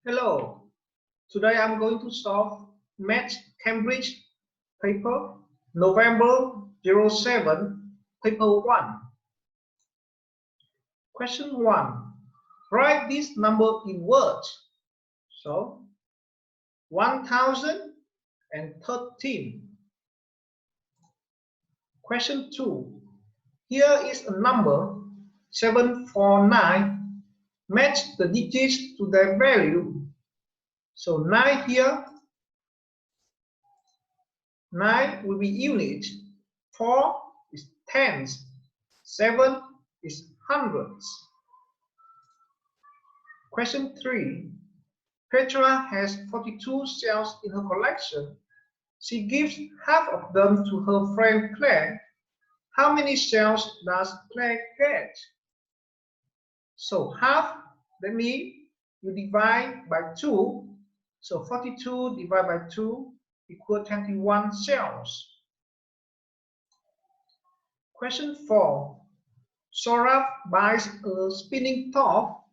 Hello, today I'm going to solve Math Cambridge paper November 07, paper 1. Question 1. Write this number in words. So, 1013. Question 2. Here is a number 749. Match the digits to their value. So 9 here, 9 will be units, 4 is tens, 7 is hundreds. Question 3. Petra has 42 shells in her collection. She gives half of them to her friend Claire. How many shells does Claire get? So half, that means you divide by 2. So 42 divided by 2 equal 21 shells. Question 4. Saurabh buys a spinning top.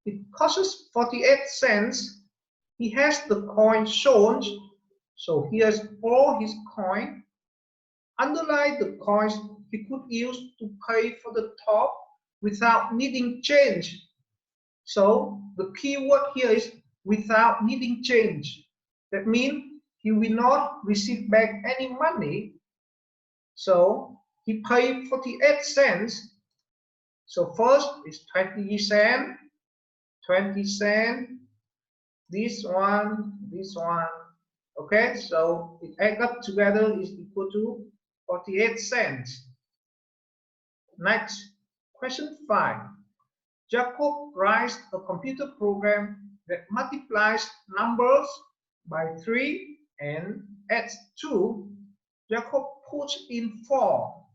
It costs 48 cents. He has the coin shown. So here's all his coin. Underline the coins he could use to pay for the top without needing change. So the key word here is without needing change. That means he will not receive back any money. So he paid 48 cents. So first is 20 cents, 20 cents, this one. Okay, so it adds up together is equal to 48 cents. Next, question 5. Jacob writes a computer program that multiplies numbers by 3 and adds 2. Jacob puts in 4.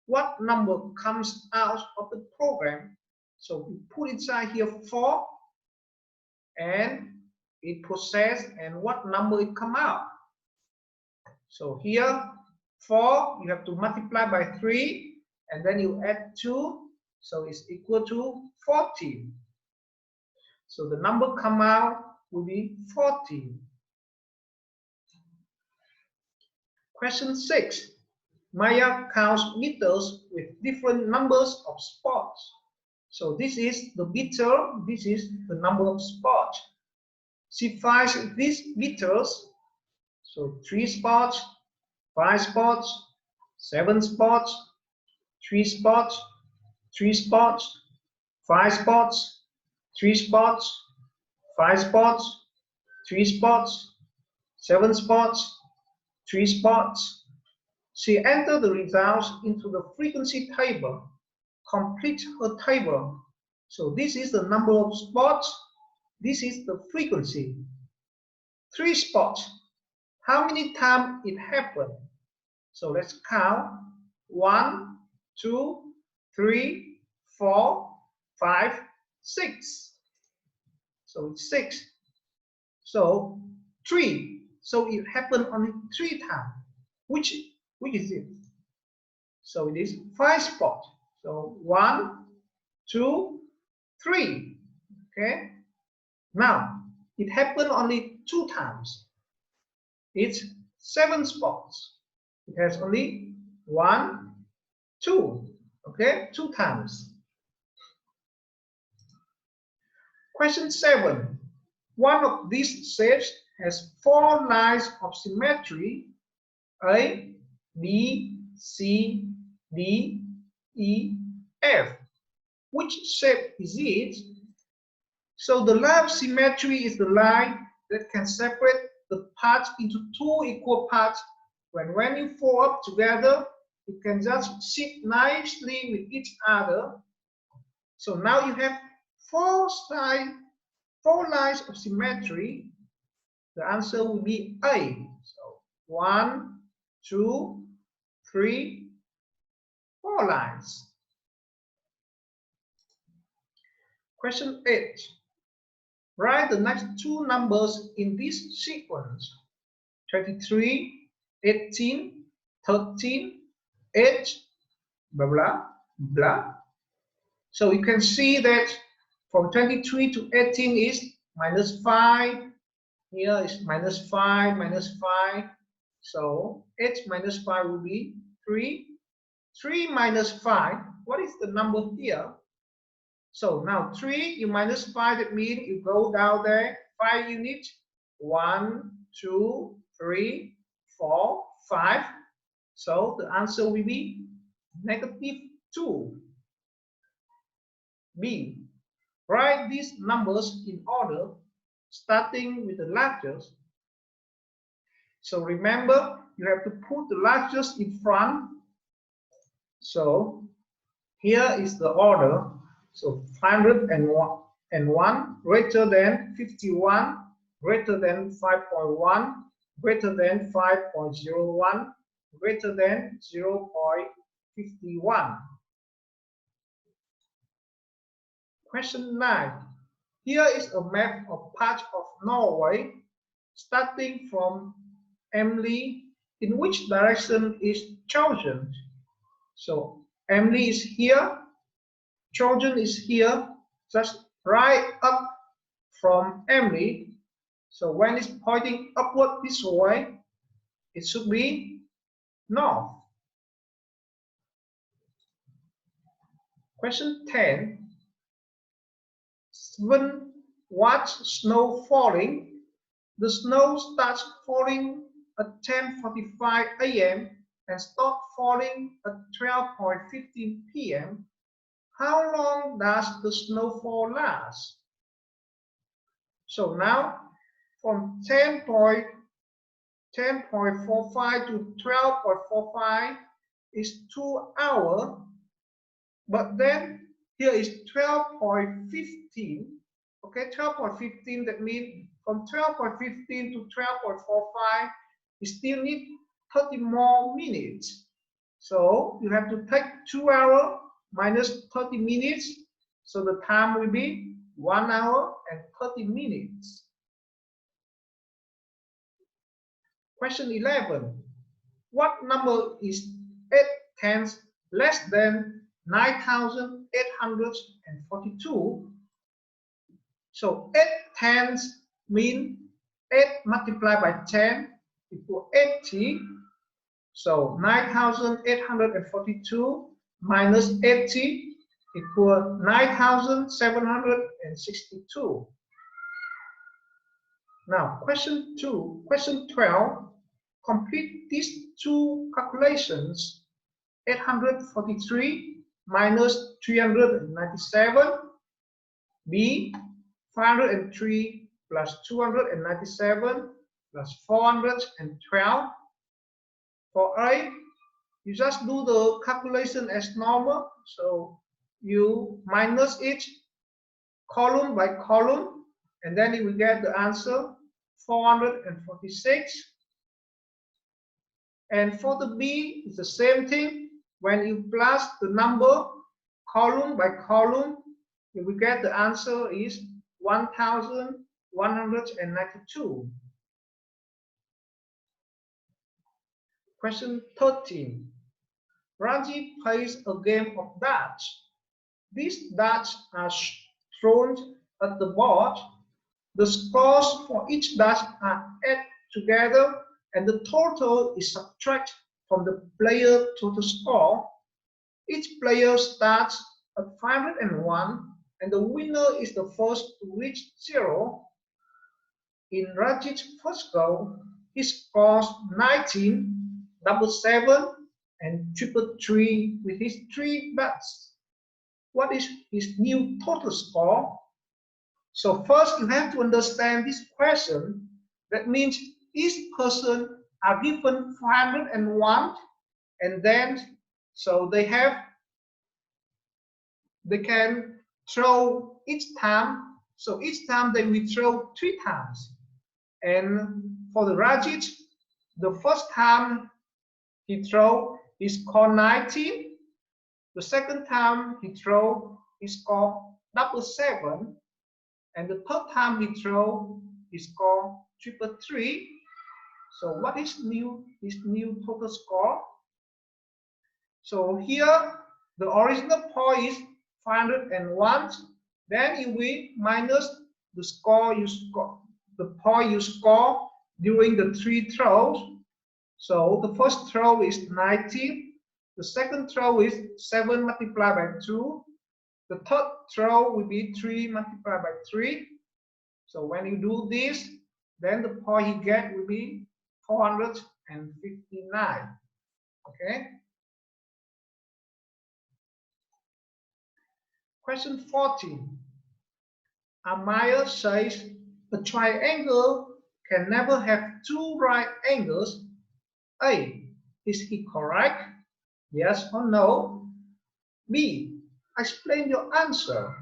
What number comes out of the program? So we put inside here 4 and it processes, and what number it come out? So here 4 you have to multiply by 3 and then you add 2, so it's equal to 14. So the number come out will be 14. Question 6. Maya counts meters with different numbers of spots. So this is the meter, this is the number of spots. She finds these meters. So 3 spots, 5 spots, 7 spots, 3 spots, 3 spots, 5 spots, 3 spots, 5 spots, 3 spots, 7 spots, 3 spots. She enters the results into the frequency table. Complete her table. So this is the number of spots. This is the frequency. 3 spots. How many times it happened? So let's count. 1, 2, 3, 4, 5, 6. So it's 6. So 3. So it happened only 3 times. Which is it? So it is 5 spots. So 1, 2, 3. Okay. Now it happened only 2 times. It's 7 spots. It has only 1, 2. Okay, 2 times. Question 7. One of these shapes has 4 lines of symmetry: A, B, C, D, E, F. Which shape is it? So the line of symmetry is the line that can separate the parts into 2 equal parts. When you fold up together, it can just sit nicely with each other. So now you have 4 lines of symmetry. The answer will be A. So 1, 2, 3, 4 lines. Question 8. Write the next 2 numbers in this sequence: 23, 18, 13, 8, blah, blah, blah. So you can see that from 23 to 18 is minus 5. Here is minus 5, minus 5. So 8 minus 5 will be 3. 3 minus 5. What is the number here? So now 3, you minus 5, that means you go down there 5 units. 1, 2, 3, 4, 5. So the answer will be -2. B. Write these numbers in order, starting with the largest. So remember, you have to put the largest in front. So here is the order. So 501 greater than 51, greater than 5.1, greater than 5.01, greater than 0.51. Question 9. Here is a map of parts of Norway, starting from Emily. In which direction is chosen? So Emily is here, chosen is here, just right up from Emily. So when it's pointing upward this way, it should be north. Question 10. Sven watched snow falling. The snow starts falling at 10:45 a.m. and stops falling at 12:15 p.m. How long does the snowfall last? So now from 10:45 to 12:45 is 2 hours, but then here is 12:15. Okay, 12:15, that means from 12:15 to 12:45, you still need 30 more minutes. So you have to take 2 hours minus 30 minutes. So the time will be 1 hour and 30 minutes. Question 11. What number is 8 tenths less than 9,842? So 8 tenths mean 8 multiplied by 10 equal 80. So 9,842 minus 80 equal 9,762. Now question 12. Complete these two calculations. 843 minus 397. B. 503 plus 297 plus 412. For A, you just do the calculation as normal. So you minus each column by column, and then you will get the answer 446. And for the B, it's the same thing. When you plus the number column by column, you will get the answer is 1,192. Question 13. Raji plays a game of darts. These darts are thrown at the board. The scores for each dart are added together, and the total is subtracted from the player total score. Each player starts at 501, and the winner is the first to reach 0. In Rajit's first goal, he scores 19, double 7, and triple 3 with his 3 darts. What is his new total score? So first you have to understand this question. That means each person are given 501, and then so they can throw each time. So each time they will throw 3 times. And for the Rajit, the first time he throw, he scored 19. The second time he throw, he scored double 7. And the third time he throw, he scored triple 3. So what is his new total score? So here the original point is 501. Then you will minus the score you score, the point you score during the 3 throws. So the first throw is 90, the second throw is 7 multiplied by 2, the third throw will be 3 multiplied by 3. So when you do this, then the point you get will be 459. Okay. Question 14. Amaya says a triangle can never have 2 right angles. A. Is he correct? Yes or no? B. Explain your answer.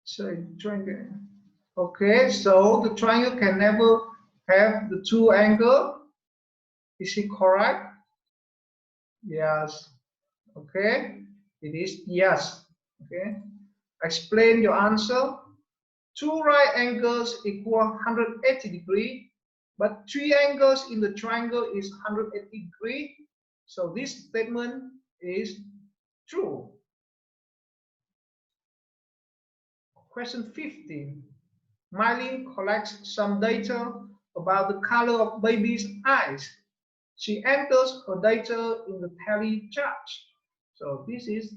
So triangle. Okay, so the triangle can never have the 2 angles. Is he correct? Yes. Okay, it is yes. Okay, explain your answer. 2 right angles equal 180 degrees, but 3 angles in the triangle is 180 degrees. So this statement is true. Question 15. Miley collects some data about the color of baby's eyes. She enters her data in the tally chart. So this is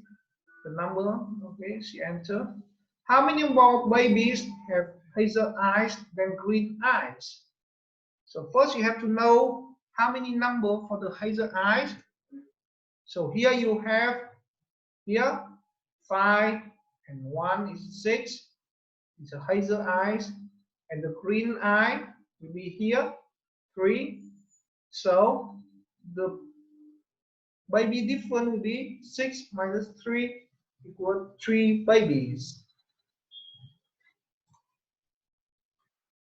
the number. Okay, she entered. How many more babies have hazel eyes than green eyes? So first you have to know how many number for the hazel eyes. So here you have here 5 and 1 is 6. It's a hazel eyes, and the green eye will be here 3. So the baby difference will be 6 minus 3 equal 3 babies.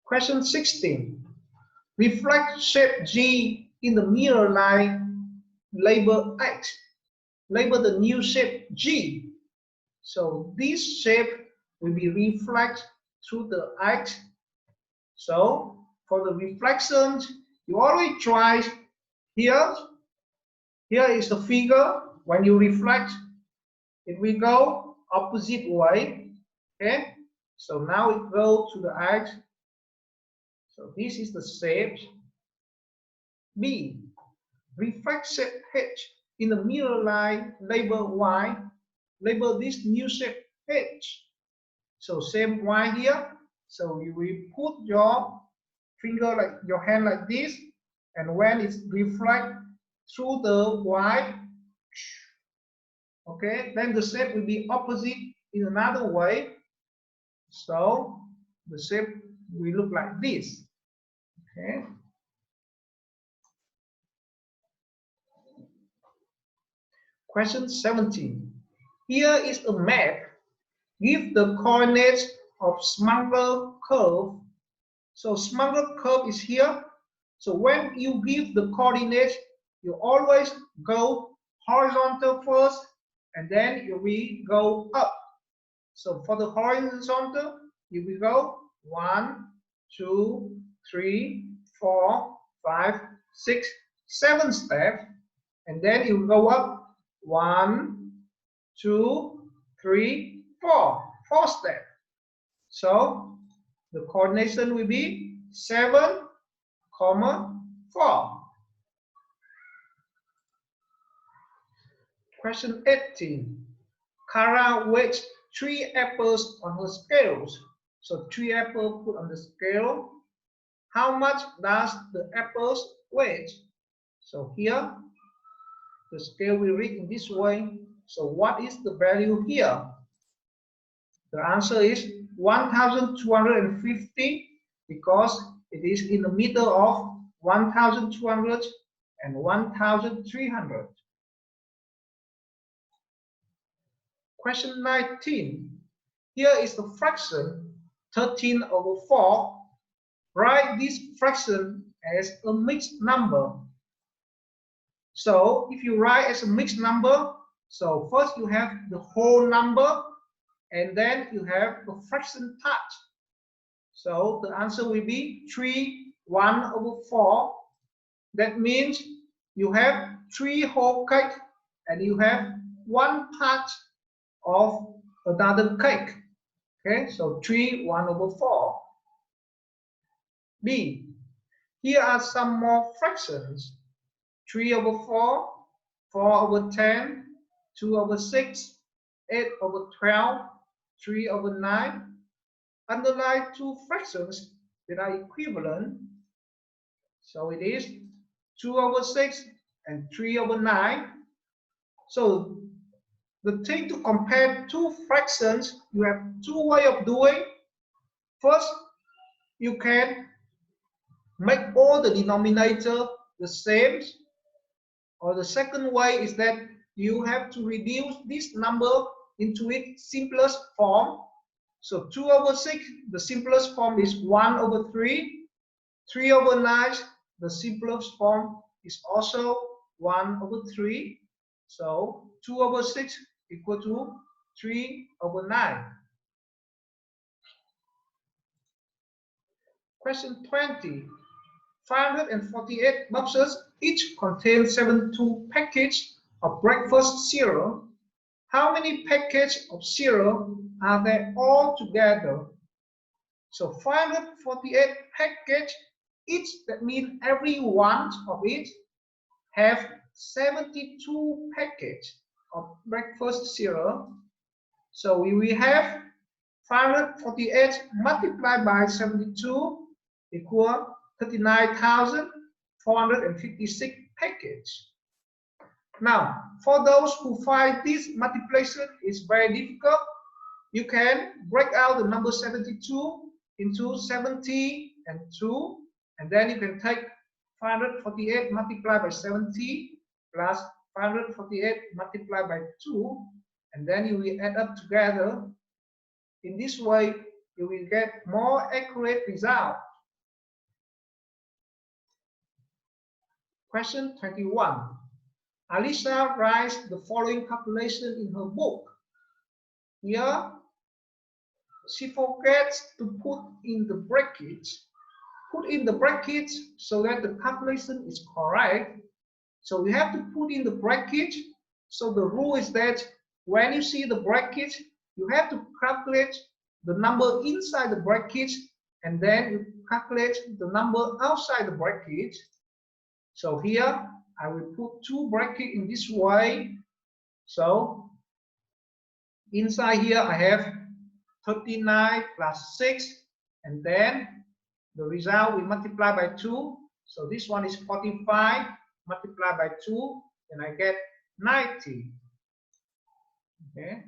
Question 16. Reflect shape G in the mirror line, label X. Label the new shape G. So this shape will be reflected through the X. So for the reflections, you always try here. Here is the figure. When you reflect, it will go opposite way. Okay. So now it goes to the X. So this is the shape. B. Reflect shape H in the mirror line, label Y. Label this new shape H. So same Y here. So you will put your finger like your hand like this, and when it's reflect through the Y, okay, then the shape will be opposite in another way. So the shape will look like this. Okay. Question 17. Here is a map. Give the coordinates of smaller curve. So smaller curve is here. So when you give the coordinates, you always go horizontal first, and then you will go up. So for the horizontal, you will go 1, 2, 3, 4, 5, 6, 7 steps, and then you go up 1, 2, 3, 4 steps. So the coordination will be 7, 4. Question 18. Kara weighs 3 apples on her scales. So 3 apples put on the scale. How much does the apples weigh? So here, the scale will read in this way. So what is the value here? The answer is 1,250 because it is in the middle of 1,200 and 1,300. Question 19. Here is the fraction 13/4. Write this fraction as a mixed number. So if you write as a mixed number, so first you have the whole number, and then you have the fraction part. So the answer will be 3/1/4. That means you have 3 whole cake and you have 1 part of another cake. Okay, so 3 1/4. B. Here are some more fractions. 3/4, 4/10, 2/6, 8/12, 3/9. Underline two fractions that are equivalent. So it is 2/6 and 3/9. So the thing to compare two fractions, you have two ways of doing. First, you can make all the denominator the same. Or the second way is that you have to reduce this number into its simplest form. So 2/6, the simplest form is 1/3. 3/9, the simplest form is also 1/3. So 2/6 equal to 3/9. Question 20. 548 boxes each contain 72 packages of breakfast cereal. How many packages of cereal are there all together? So 548 packages each, that means every one of it have 72 packages of breakfast cereal. So we have 548 multiplied by 72 equal 39,456 packages. Now, for those who find this multiplication is very difficult, you can break out the number 72 into 70 and 2, and then you can take 548 multiplied by 70 plus 548 multiplied by 2, and then you will add up together. In this way, you will get more accurate result. Question 21. Alisa writes the following calculation in her book. Here, she forgets to put in the brackets. Put in the brackets so that the calculation is correct. So we have to put in the bracket. So the rule is that when you see the bracket, you have to calculate the number inside the bracket and then you calculate the number outside the bracket. So here I will put two brackets in this way. So inside here I have 39 plus 6, and then the result we multiply by 2. So this one is 45 multiplied by 2, and I get 90. Okay.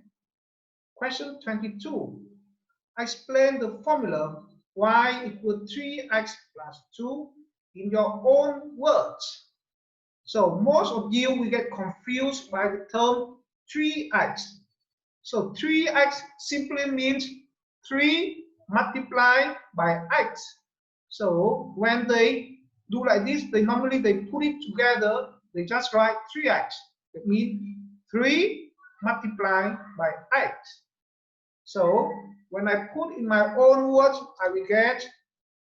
Question 22. Explain the formula y equal 3x plus 2 in your own words. So most of you will get confused by the term 3x. So 3x simply means 3 multiplied by x. So when they do like this, they normally put it together, they just write 3x. That means 3 multiplied by x. So when I put in my own words, I will get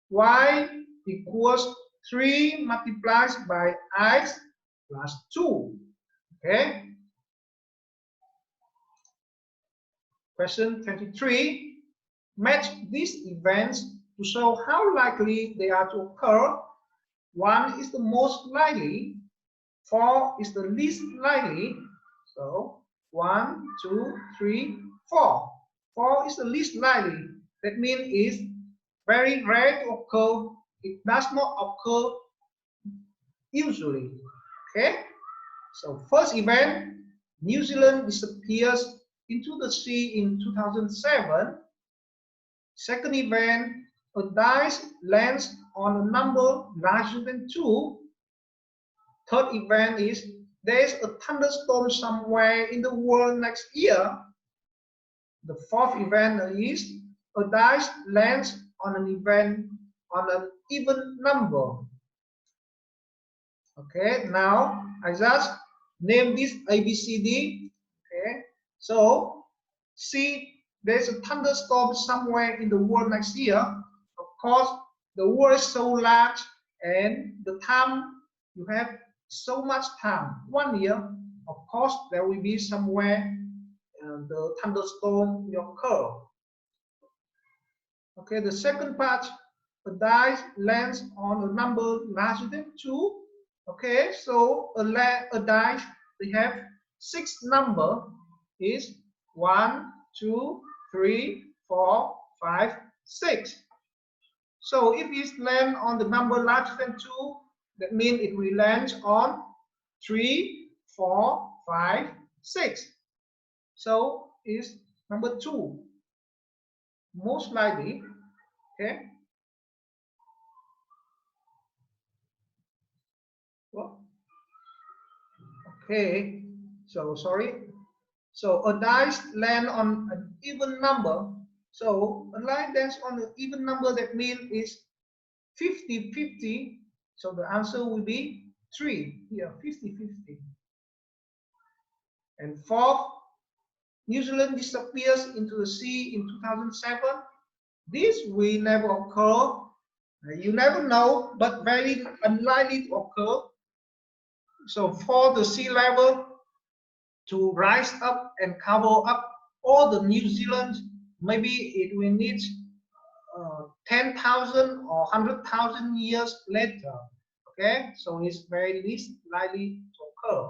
y equals 3 multiplied by x plus 2. Okay. Question 23. Match these events to show how likely they are to occur. 1 is the most likely, 4 is the least likely. So 1, 2, 3, 4. 4 is the least likely. That means it's very rare to occur. It does not occur usually. Okay. So first event, New Zealand disappears into the sea in 2007. Second event, a dice lands on a number larger than 2. Third event is there's a thunderstorm somewhere in the world next year. The fourth event is a dice lands on an event on an even number. Okay, now I just name this ABCD. Okay, so see, there's a thunderstorm somewhere in the world next year. Of course, the world is so large and the time you have so much time, 1 year. Of course, there will be somewhere the thunderstorm will occur. Okay, the second part, a dice lands on a number larger than 2. Okay, so a dice, they have 6 number is 1, 2, 3, 4, 5, 6. So if it lands on the number larger than 2, that means it will land on 3, 4, 5, 6. So is number 2. Most likely, okay. Well, okay, so sorry. So a dice land on an even number. So a line lands on an even number, that means is 50-50. So the answer will be 3 here, 50-50. And fourth, New Zealand disappears into the sea in 2007. This will never occur. You never know, but very unlikely to occur. So for the sea level to rise up and cover up all the New Zealand, maybe it will need 10,000 or 100,000 years later. Okay, so it's very least likely to occur.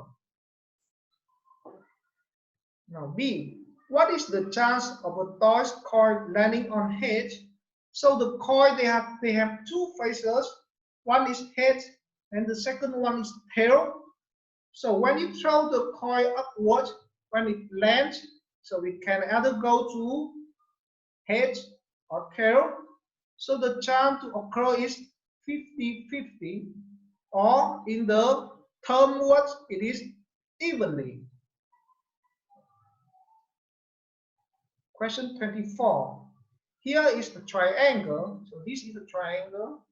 Now B, what is the chance of a toy coin landing on head? So the coin, they have 2 faces. One is head and the second one is tail. So when you throw the coin upward, when it lands, so it can either go to head or tail. So the chance to occur is 50-50, or in the term words, it is evenly. Question 24. Here is a triangle. So this is a triangle.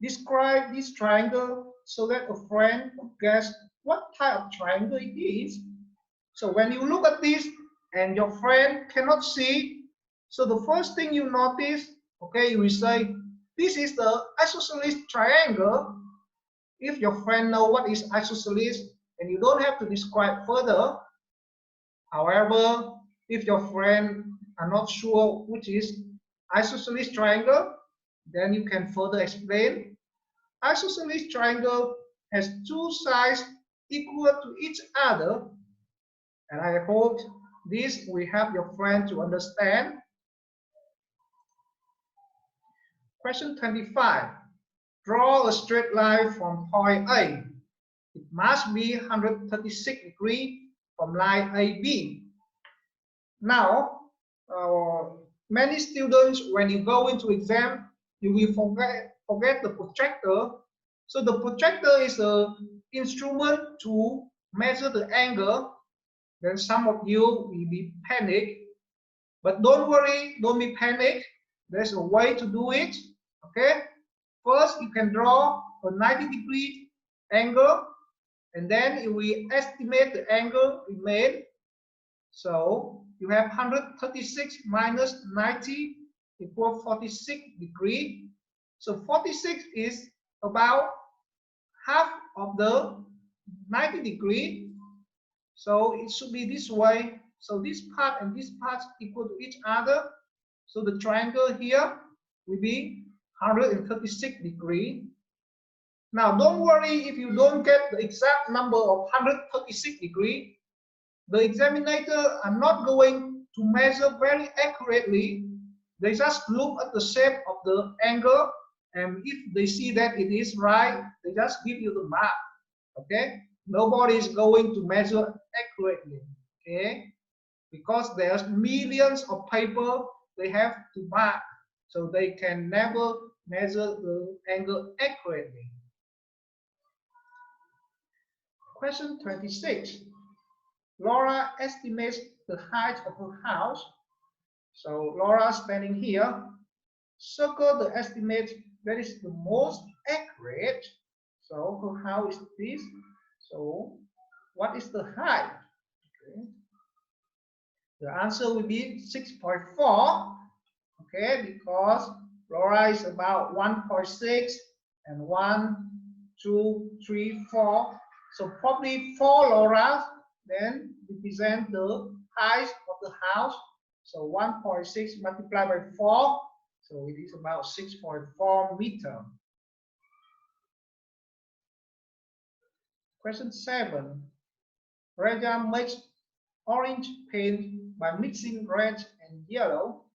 Describe this triangle so that a friend could guess what type of triangle it is. So when you look at this and your friend cannot see, so the first thing you notice, okay, you will say, this is the isosceles triangle. If your friend knows what is isosceles, and you don't have to describe further. However, if your friend are not sure which is isosceles triangle, then you can further explain. Isosceles triangle has 2 sides equal to each other, and I hope this will help your friend to understand. Question 25. Draw a straight line from point A. It must be 136 degrees from line AB. Now, many students, when you go into exam, you will forget the protractor. So the protractor is an instrument to measure the angle. Then some of you will be panicked, but don't worry, don't be panicked. There's a way to do it. Okay, first you can draw a 90-degree angle, and then you will estimate the angle remain. So you have 136 minus 90 equals 46 degrees. So 46 is about half of the 90 degrees. So it should be this way. So this part and this part equal to each other. So the triangle here will be 136 degrees. Now don't worry if you don't get the exact number of 136 degrees. The examiner are not going to measure very accurately. They just look at the shape of the angle, and if they see that it is right, they just give you the mark. Okay, nobody is going to measure accurately. Okay, because there's millions of paper they have to mark, so they can never measure the angle accurately. Question 26. Laura estimates the height of her house. So Laura standing here. Circle the estimate that is the most accurate. So her house is this. So what is the height? Okay. The answer will be 6.4. Okay, because Laura is about 1.6 and 1, 2, 3, 4. So probably 4 Laura then represent the height of the house. So 1.6 multiplied by 4. So it is about 6.4 meter. Question 7. Raja makes orange paint by mixing red and yellow.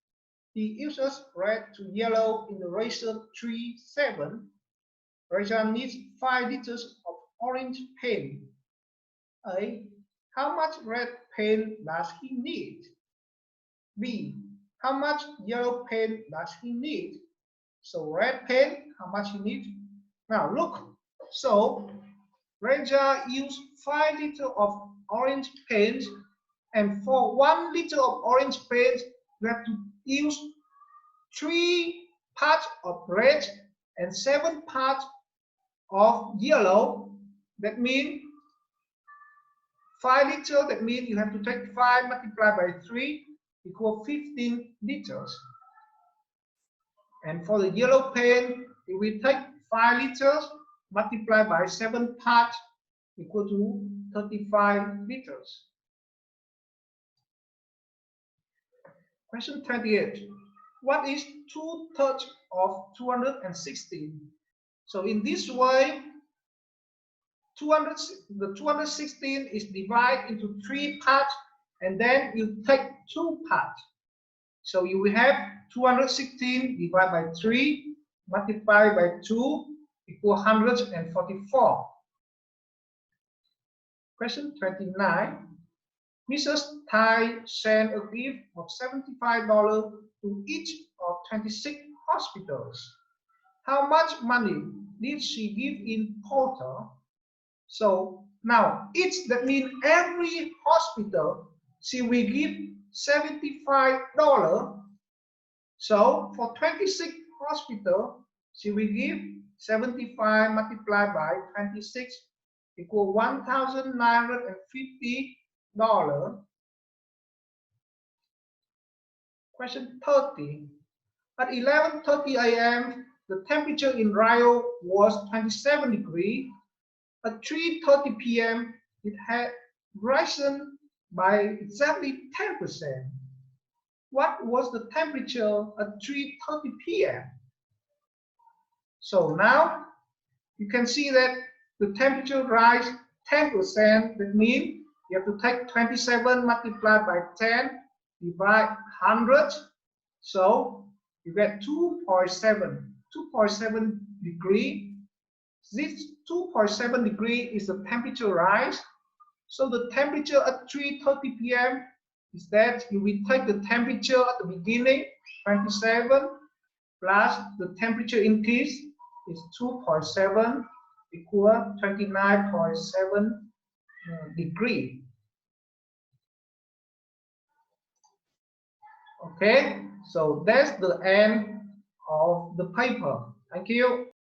He uses red to yellow in the ratio 3:7. Raja needs 5 liters of orange paint. A. How much red paint does he need? B. How much yellow paint does he need? So red paint, how much he needs? Now look. So Raja used 5 liters of orange paint, and for 1 liter of orange paint, you have to use 3 parts of red and 7 parts of yellow. That means 5 liters, that means you have to take 5 multiplied by 3 equal 15 liters. And for the yellow paint, if we take 5 liters multiplied by 7 parts equal to 35 liters. Question 28. What is 2/3 of 216? So in this way, the 216 is divided into 3 parts, and then you take 2 parts. So you will have 216 divided by 3 multiplied by 2 equal 144. Question 29. Mrs. Tai sent a gift of $75 to each of 26 hospitals. How much money did she give in total? So now each, that means every hospital, she will give $75. So for 26 hospitals, she will give 75 multiplied by 26 equal $1,950. Question 30. At 11:30 a.m., the temperature in Rio was 27 degrees. At 3:30 p.m., it had risen by exactly 10%. What was the temperature at 3:30 p.m.? So now you can see that the temperature rise 10%. That means you have to take 27 multiplied by 10 divide 100. So you get 2.7 degree. This 2.7 degree is the temperature rise. So the temperature at 3:30 p.m. is that you will take the temperature at the beginning, 27, plus the temperature increase is 2.7 equal 29.7 degree. Okay, so that's the end of the paper. Thank you.